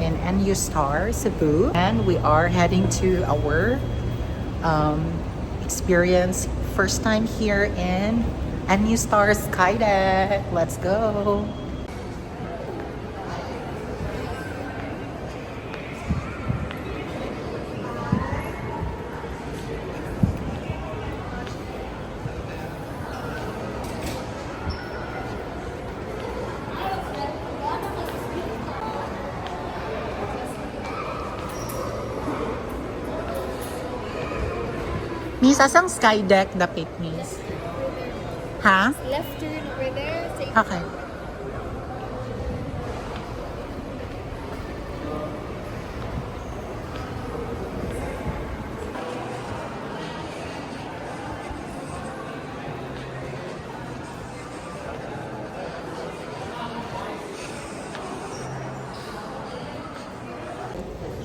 in NU Star, Cebu. And we are heading to our experience. First time here in NU Star Skydeck. Let's go! Miss, asang Skydeck dapit, Miss? Ha? Left turn over there. Okay.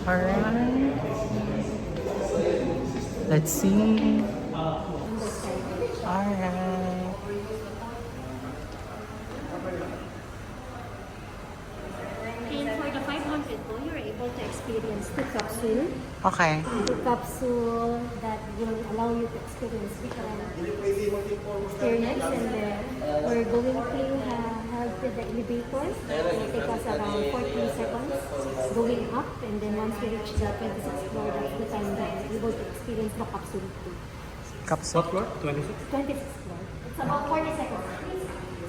Alright. Let's see. Alright. And for the 500 po, you're able to experience the capsule. Okay. The capsule that will allow you to experience different experience. And then we're going to have the elevator. It will take us around 14 seconds going up. And then once we reach the 26th floor, that's the time that we're able to experience the capsule too. Capsule. What floor? 26? 26th floor. It's about 40 seconds.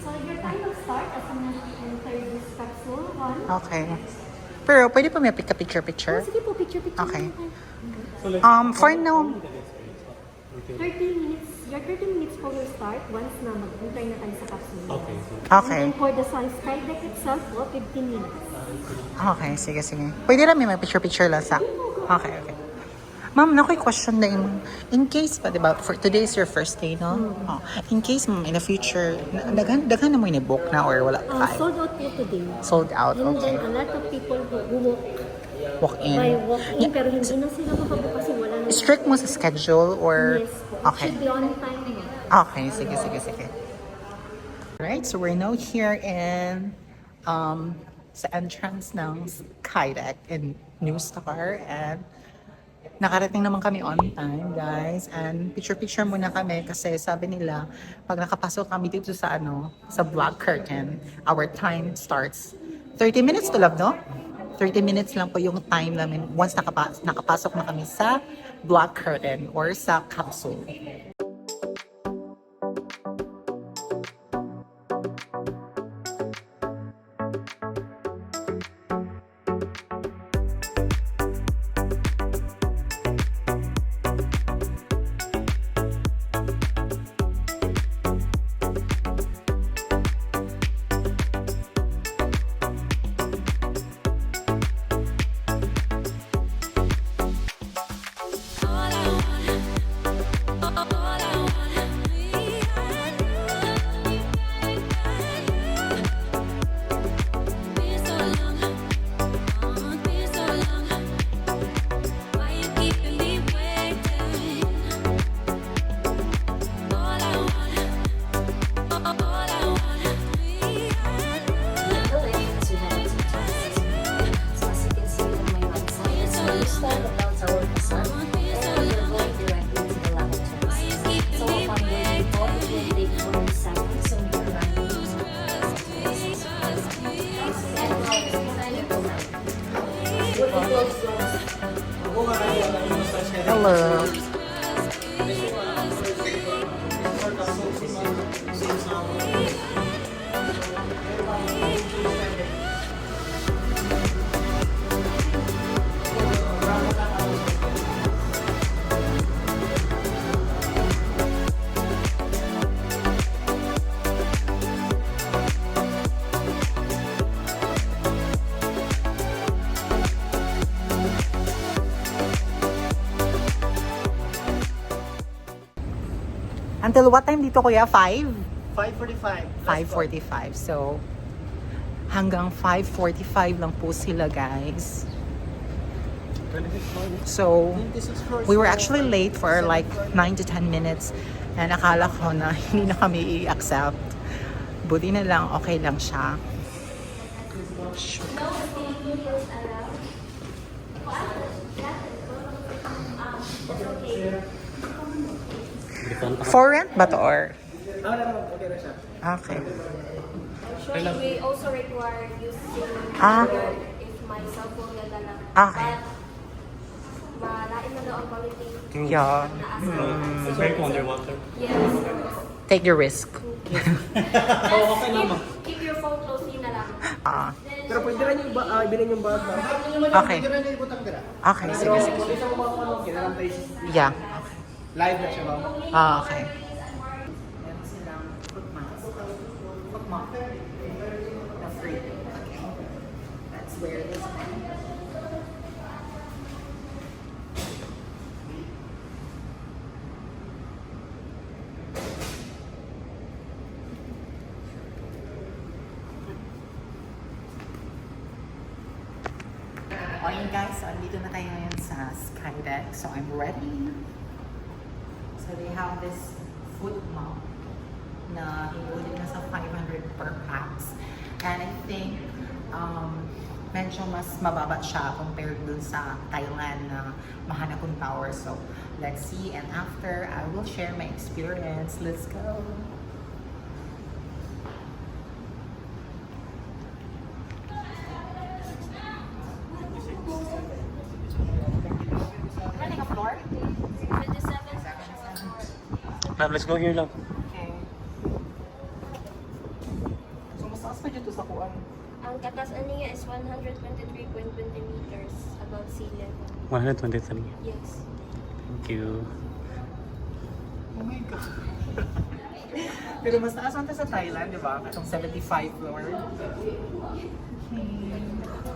So your time will start as soon as you enter this capsule. Okay. Pero pwede pa may picture-picture? Sige po, picture. Okay. So like, For now, 30 minutes. Your 30 minutes po will start once na mag-enter na tayo sa capsule. okay. okay. And then for the Skydeck itself po, 15 minutes. Okay, sige. Pwede rin may picture-picture lang sa... Okay. Ma'am, nakoy question na yung... In case pa, di ba, for today is your first day, no? Oh, in case, ma'am, in the future, daghan na mo book na or wala pa? Sold out po today. Sold out, And okay. then a lot of people who Walk in. walk-in, pero hindi na sila makabook kasi wala na. Strict mo sa schedule or... Yes po. Okay. Should be on time. Okay, sige. Right, so we're now here in sa entrance ng Skydeck in New Star, and nakarating naman kami on time, guys. And picture muna kami kasi sabi nila pag nakapasok kami dito sa sa black curtain, our time starts 30 minutes to love, no? 30 minutes lang po yung time namin once nakapasok na kami sa black curtain or sa capsule. Hello. Until what time dito, kuya? 5? 5:45. 5:45. So, hanggang 5:45 lang po sila, guys. 26 floor. So, we were actually late for like 9 to 10 minutes. And akala ko na hindi na kami i-accept. Buti na lang, okay lang siya. For rent ba to or? Okay na siya. Okay. Actually, we also require using Ah. if my cell phone na dala. Okay. But, malain na daw ang quality. Yeah. Naasa. Very underwater. Yes. Take the risk. Okay naman. Keep your phone close in na lang. Ah. Pero pwede rin yung bilhin yung bag. Okay. Okay, sige, sige. Kung isang mga ano, kinalang tayo. Yeah. Live na siya ba? Ah, okay. Meron silang foot mask. Foot mask. Na free. Okay. Let's wear this one. Okay guys, so andito na tayo ngayon sa Skydeck. So I'm ready. So they have this foot mount na included na sa 500 per pax. And I think medyo mas mababa siya compared dun sa Thailand na Mahanapon Tower. So let's see, and after I will share my experience. Let's go! Running a floor? 57. Ma'am, let's go here lang. Okay. So mas taas pa dito sa kuan. Ang katasan niya is 123.20 meters above sea level. 123. Yes. Thank you. Oh my God. Pero mas taas man sa Thailand, di ba? Itong 75 floor. Okay.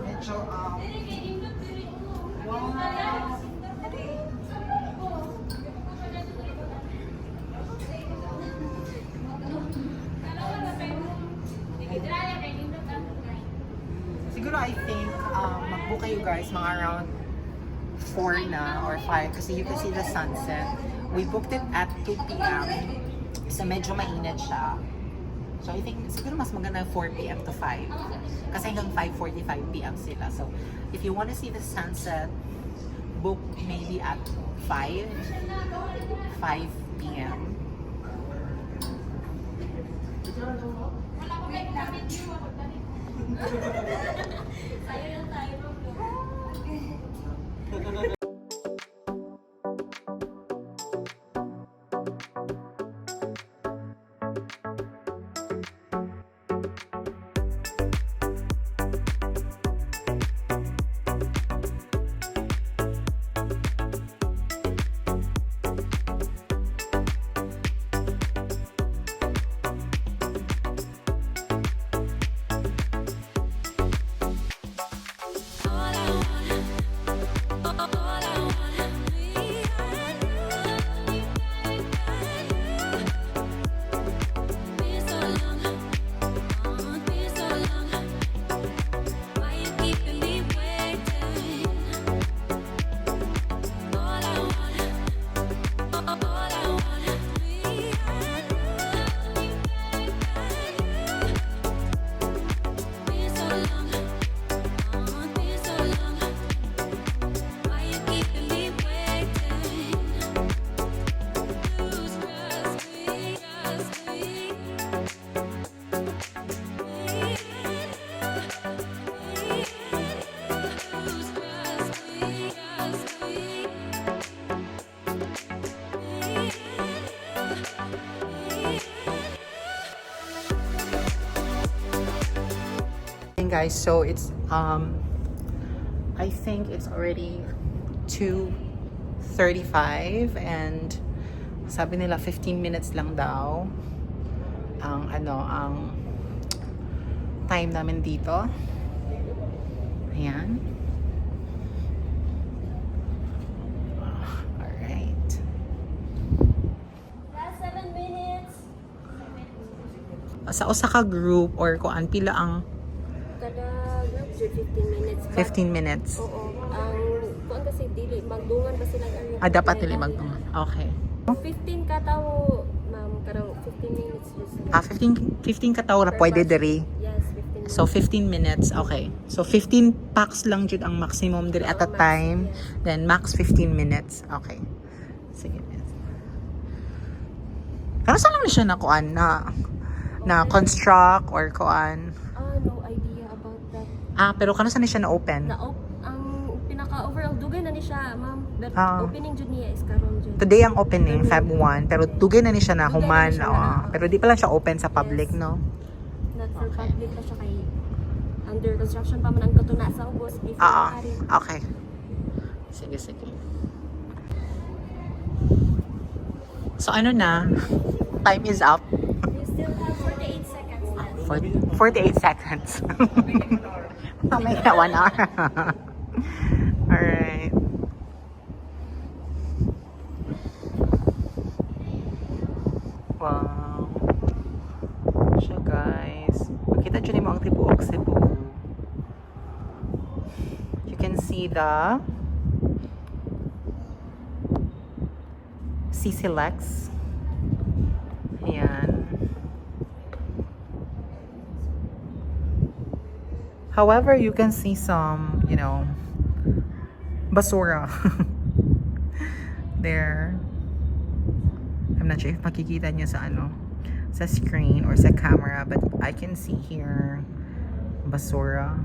Medyo, wow. Siguro I think mag-book kayo guys mga around 4 na or 5 kasi you can see the sunset. We booked it at 2 p.m. So medyo mainit siya. So I think siguro mas maganda 4 p.m. to 5. Kasi hanggang 5:45 p.m. sila. So if you want to see the sunset, book maybe at 5 p.m. Guys, so it's I think it's already 2:35 and sabi nila 15 minutes lang daw ang ang time namin dito. Ayan. Alright. Last 7 minutes. Sa usa ka group or kuan pila ang Kada group, 15 minutes. 15 minutes? Oo. Ang kuan kasi dili magdungan pa sila ang Dapat nila magtungan. Okay. 15 ka tawo, ma'am, karang 15 minutes just. 15 katawo na pwede diri. Yes, 15 minutes. So 15 minutes, okay. So 15 packs lang jud ang maximum diri at a time. Then max 15 minutes. Okay. Sige. Ano saan lang siya na kuan na construct or kuan? No idea about that. Pero kano saan siya na open? Ang pinaka-overall, dugay na ni siya, ma'am. But opening dyan niya is karon dyan. Today ang opening, Feb 1, pero dugay na ni siya na Dugay na human. ni siya Oo. na. Pero di pa lang siya open sa public, Yes. no? Not for public na siya kay under construction pa man ang katuna sa ubos. Before Oo. maaari. Okay. Sige, sige. So ano na? Time is up. You still have 48 seconds left. 48 seconds. May na 1 hour. Alright. Wow. Siya guys. Makita dyan mo ang tibuok Cebu. You can see the CC Lex. Ayan. However, you can see some, basura. There. I'm not sure if makikita niyo sa sa screen or sa camera, but I can see here basura.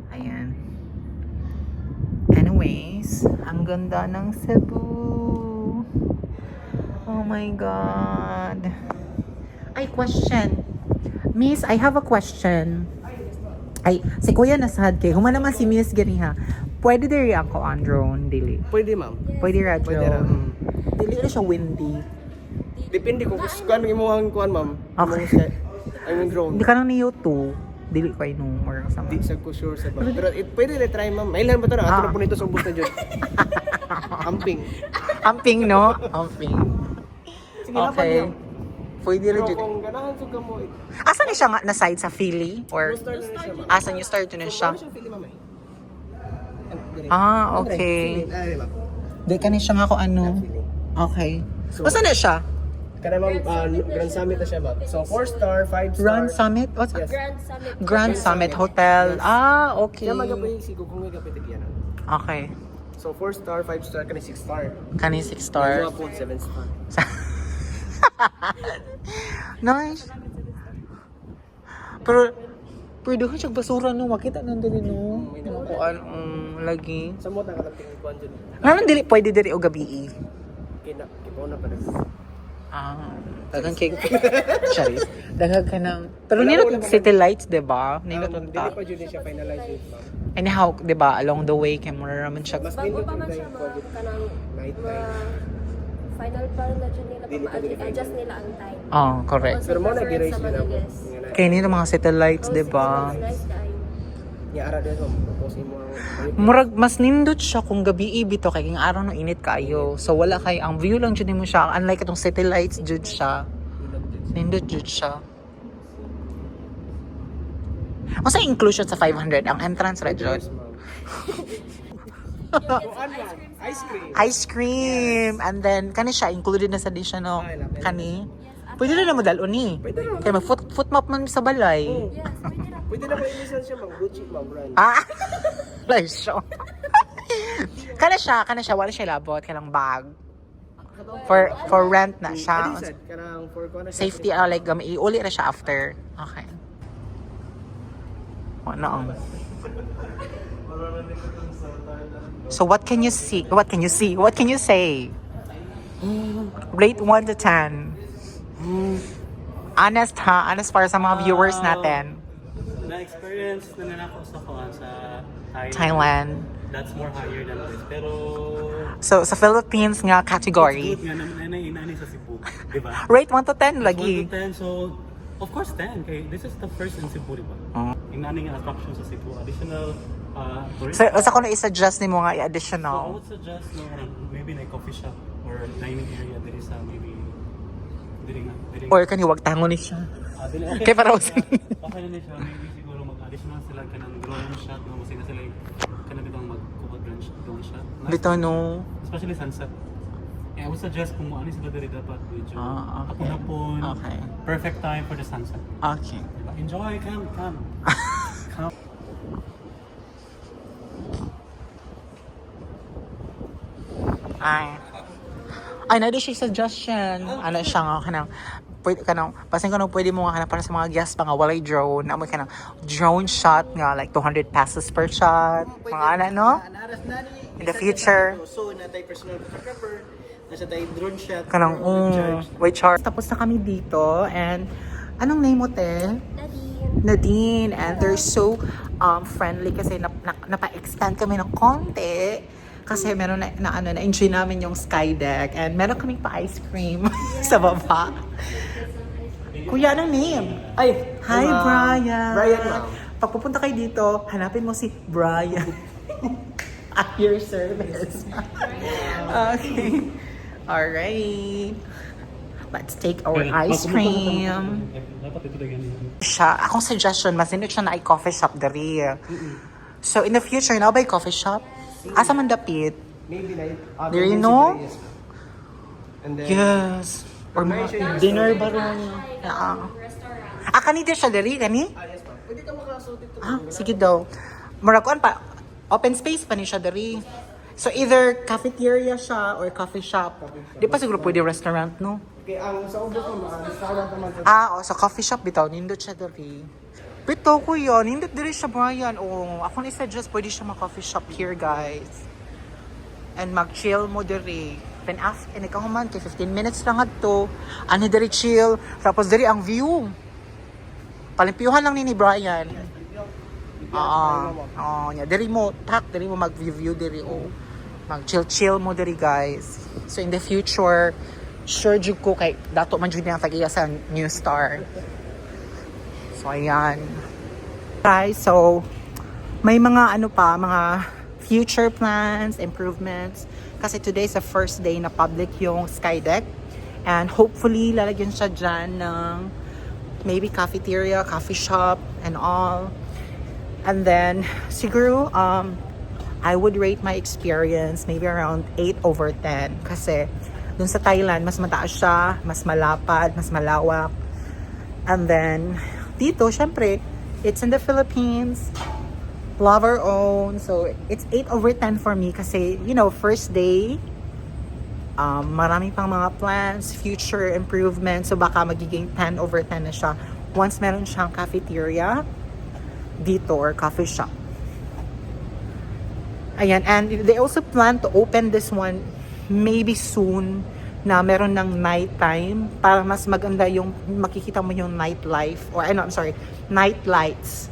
Ayan. Anyways, ang ganda ng Cebu. Oh my God. Ay, question. Miss, I have a question. Ay, si Kuya nasad kay. Huma naman si Miss Ganiha. Pwede diri ako on drone, dili. Pwede, ma'am. Pwede ra Pwede ra. drone. Dili na siya windy. Depende kung kuan mo ang kuan, ma'am. Okay. I mean drone. Hindi ka nang niyo to. Dili ko no or Di something. sa ko sure sa ma'am. Pero pwede na try, ma'am. Mailan ba to na? Ato na po nito sa ubos na dyan. Amping. Amping, no? Amping. Sige na pa Okay. niyo. Pwede ra Pero jud. kung ganahan sa mo, Asa ni siya nga na side sa Philly or start na siya, ma'am. asa niyo start na siya? Ano siya pili, ma'am? Okay. Ay, ma'am. Di ka ni siya nga ko Okay. Asa na siya? Kana ma'am, Grand Summit na siya, ma'am. So 4-star, 5-star. Grand Summit? What's Yes. Grand Summit. Grand Summit Hotel. Okay. Kaya magapoy si kung magapitig yan. Okay. So 4-star, 5-star, kani 6-star. Kani 6 star. Mga po 7-star. Nice. Pero doon siya basura no, makita nandun din no. Kuan lagi. Sa mo nakatingin kuan dyan. Naman dili pwede diri og gabi. Kipaw na pa rin. Daghang kay Charis. Daghang ka ng pero nila city lights, 'di ba? Nila Dili tunta. pa dyan siya finalize yun, ma'am. Anyhow, 'di ba, along the way kay mura naman siya. Mas Bago nindot pa yung man siya time kuan dyan. kanang Night time. final part na dyan nila Dili pa dili adjust nila ang time. Correct. Pero mo Preference nag-erase sa din ako. Mariles. Kay nila mga city lights, 'di ba? Nice kayo. Niya ara din mo. Propose mo ang Murag mas nindot siya kung gabi bito kay king araw no init kayo. So wala kay ang view lang jud mo siya unlike itong city lights jud siya. Nindot jud siya. Unsa inclusion sa 500 ang entrance ra jud? Ice cream. Ice cream and then kani siya included na sa dish no kani. Pwede na mo dalon ni. Pwede na. Kay foot map man sa balay. Yes, pwede na. Pwede na ma-inisan siya, ma'am. Gucci, ma'am. Brand. Like show. kana siya wala siya labot kanang bag. For rent na siya. Adisad, kanang for kuan na siya. Safety like iuli ra siya after. Okay. Wala ang. So what can you see? What can you see? What can you say? Rate 1 to 10. Honest ha? Honest para sa mga viewers natin. Na-experience na nila ako sa Thailand. That's more higher than this. Pero So sa Philippines nga category. good nga naman inani sa Cebu, di ba? Rate 1 to 10 lagi. 1 to 10, so of course 10. Kay this is the first in Cebu, di ba? Oh. Inani nga attraction sa Cebu, additional tourist. So sa ko na i-suggest ni mo nga So I i-additional. would suggest no, maybe na coffee shop or dining area diri sa maybe diri Or kani wag tangon ni siya. dili Kay para okay na ni siya, maybe siguro mag-additional sila kanang drone shot no kasi na sila kanang bitong mag-cover drone shot. Dito no. Especially sunset. I would suggest kung ano sila diri dapat medyo Okay. hapon-hapon. Okay. Perfect time for the sunset. Okay. Diba? Enjoy, come. Come. Ay, na siya suggestion. Ano siya nga, pwede ka nang, pasin ko nang pwede mo nga para sa mga guests, mga walay drone, na mo ka ng drone shot nga, like 200 pesos per shot. Mga ano, no? In the future. So, na tayo personal photographer, nasa tayo drone shot. Kanang, wait, char. Tapos na kami dito, and anong name mo, te? Nadine. And they're so friendly kasi napa-extend kami ng konti. Kasi meron na-enjoy namin yung sky deck. And meron kaming pa-ice cream sa baba. Kuya, anong name? Ay, Hi, Brian. Brian, ma'am. Pag pupunta kayo dito, hanapin mo si Brian. At your service. Okay. Alright. Let's take our ice cream. Dapat ito lang yan. Akong suggestion, masinit siya na ay coffee shop dari. So, in the future, na ba coffee shop? Asa man dapit? Maybe like... Do you know? And then... Yes. Or dinner ba ron? Kanito siya dari, gani? Yes, ma'am. Pwede ka makasuot ito. Sige daw. Murakuan pa, open space pa ni siya dari. So, either cafeteria siya or coffee shop. Di pa siguro pwede restaurant, no? Okay, ang sa ubos mo, restaurant naman sa... Sa coffee shop bitaw, nindot siya dari. Pito ko yun, nindot dari siya, Brian. Ako ni-suggest, pwede siya mag-coffee shop here, guys. And mag-chill mo dari. Then after, ikaw man, kay 15 minutes lang to. Ano dari chill. Tapos dari ang view. Palimpiyuhan lang ni Brian. Dari mo mag-view dari, mag-chill mo dari, guys. So in the future, sure jud ko kay dato man jud nang tagiya sa New Star. So ayan. Guys, so may mga mga future plans, improvements kasi today is the first day na public yung sky deck and hopefully lalagyan siya dyan ng maybe cafeteria, coffee shop and all. And then siguro I would rate my experience maybe around 8 over 10 kasi dun sa Thailand, mas mataas siya, mas malapad, mas malawak. And then, dito, syempre, it's in the Philippines, love our own. So, it's 8 over 10 for me kasi, first day, marami pang mga plans, future improvements. So, baka magiging 10 over 10 na siya once meron siyang cafeteria dito or coffee shop. Ayan, and they also plan to open this one maybe soon na meron ng night time para mas maganda yung makikita mo yung nightlife or night lights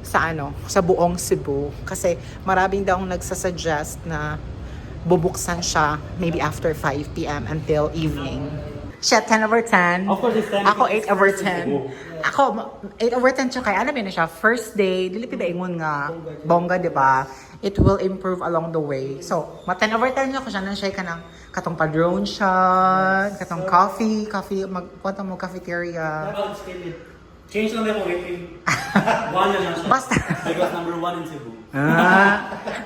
sa buong Cebu kasi maraming daw nagsasuggest na bubuksan siya maybe after 5 p.m. until evening. Siya 10 over 10. Of course, it's 10 Ako because 8 over it's first 10. Ako 8 over 10 siya kaya alam mo na siya first day dili pa ingon nga bongga, di ba? It will improve along the way. So, 10 over 10 niya ko siya nang siya kanang katong pa-drone shot, katong coffee, magpunta mo cafeteria. Change lang ako rating. 1 na lang siya. Basta. Because number 1 in Cebu.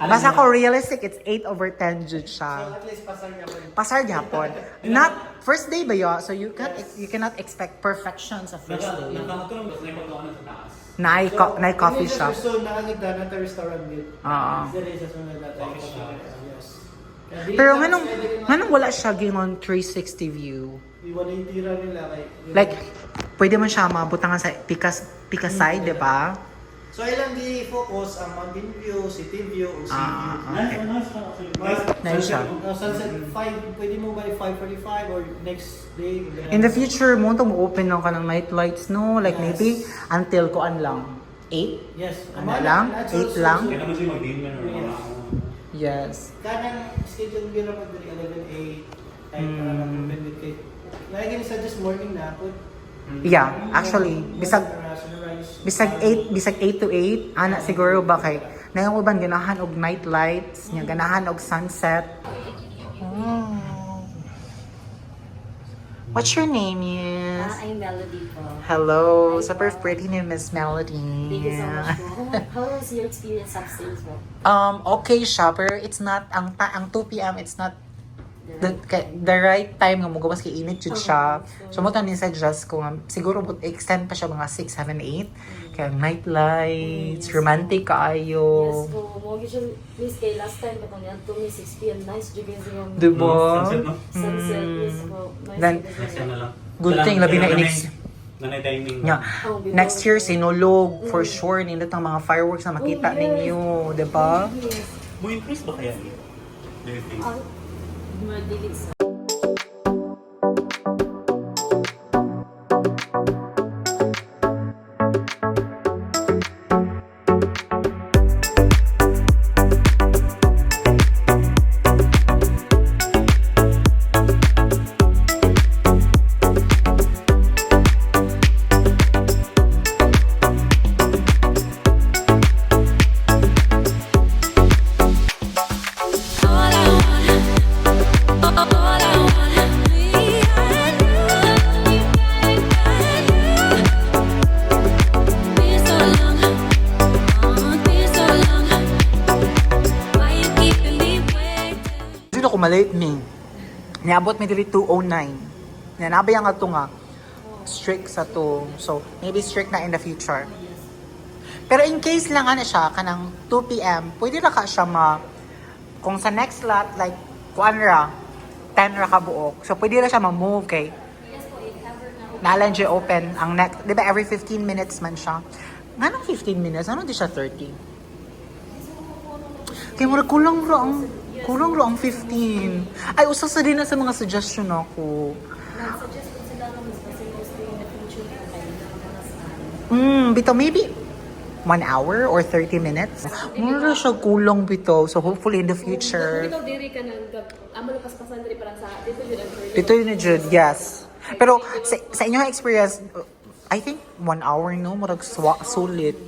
Basta ko realistic, it's 8 over 10 jud So, siya. at least pasar niya po. Pasar gyapon. Not first day ba yo? So you cannot expect perfection sa first day. Nakakatulong ba? May pagkawanan sa taas. Na coffee shop. So, nakaganda na tayo restaurant din. Oo. There is a sunod na tayo yes. Pero manong wala siya gingon 360 view. Iwan yung tira nila kay... Like, pwede man siya mabutangan sa Pika side, di ba? So, ilang di-focus ang mountain view, city view, o sea view. Nice siya actually. Nice siya. Sunset 5, pwede mo by 5:45 or next day. In the future, mo itong open lang ka ng night lights, no? Like Yes. maybe until koan lang. 8? Yes. Ano lang? 8 lang? Kaya naman siya mag-dinner or wala. Yes. Kanang schedule biro pag 11:08 kahit para mag-open with kay. Lagi ni suggest morning na ako. Yeah, actually, bisag 8 to 8, ana siguro ba kay nang uban ganahan og night lights, nya ganahan og sunset. Oh. What's your name, Miss? I'm Melody po. Hello, super pretty name, Miss Melody. Thank you so much po. How was your experience upstairs po? Okay siya, pero it's not ang 2 p.m. it's not the right time nga mo gawas kay init jud siya. So mo tan ni suggest ko nga siguro extend pa siya mga 6, 7, 8. Kaya night lights, romantic Yes, kaayo. so mo gyud miss kay last time katong yan to me 6 p.m. nice jud gyud yung Diba? Sunset, no? sunset. Yes, so nice. Then, jud Next yun. na lang. Good thing, labi na inex. Nanay timing. Nya, Oh, before- next year, sinulog. For sure, nindot ang mga fireworks na makita Oh, yes. ninyo. Diba? Yes. Mo increase ba kaya? Do you think? More dili sa Dito ako malate me. Niabot mi dili 2:09. Nanabay ang ato nga strict sa to. So, maybe strict na in the future. Pero in case lang ano siya, kanang 2 p.m., pwede na ka siya kung sa next lot, like, kuan ra, 10 ra ka buok. So, pwede na siya ma-move kay nalan siya open ang next, di ba every 15 minutes man siya. Nga nang 15 minutes, ano di siya 30? Kaya mura kulang ra ang 15. Ay, usa sa din na sa mga suggestion ako. nag-suggest ko sila ng mas kasi mostly in the future po kayo Bitaw maybe 1 hour or 30 minutes. Mura siya kulang bitaw. So hopefully in the future. Ikaw diri ka nang amo na paspasan diri parang sa dito jud ang further. Dito yun na Jude, yes. Pero sa inyong experience, I think 1 hour no, murag sulit.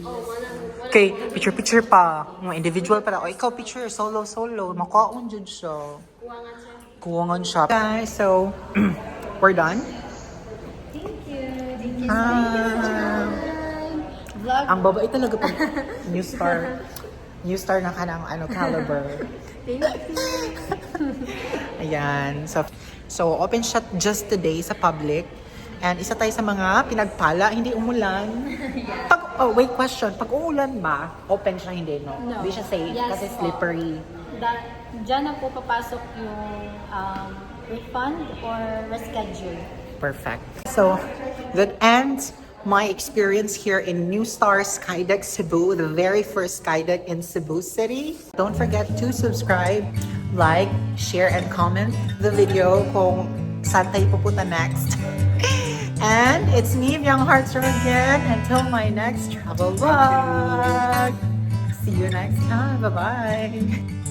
Okay, picture pa. Mga individual pa. O ikaw picture, solo. Makaon Jude siya. Kuwangan siya. Kuwangan siya. Guys, so we're done. Thank you. Thank you. Vlog. Ang babae talaga pag new star na kanang caliber. Thank you. Ayan. So open shot just today sa public. And isa tayo sa mga pinagpala, hindi umulan. Wait, question. Pag uulan ba, open siya, hindi, no? No. Hindi siya safe Yes kasi po. slippery. Diyan na po papasok yung refund or reschedule. Perfect. So, that ends my experience here in New Star Skydeck Cebu, the very first Skydeck in Cebu City. Don't forget to subscribe, like, share, and comment the video kung saan tayo pupunta next. And it's me, Young Hearts again. Until my next travel vlog. See you next time. Bye-bye.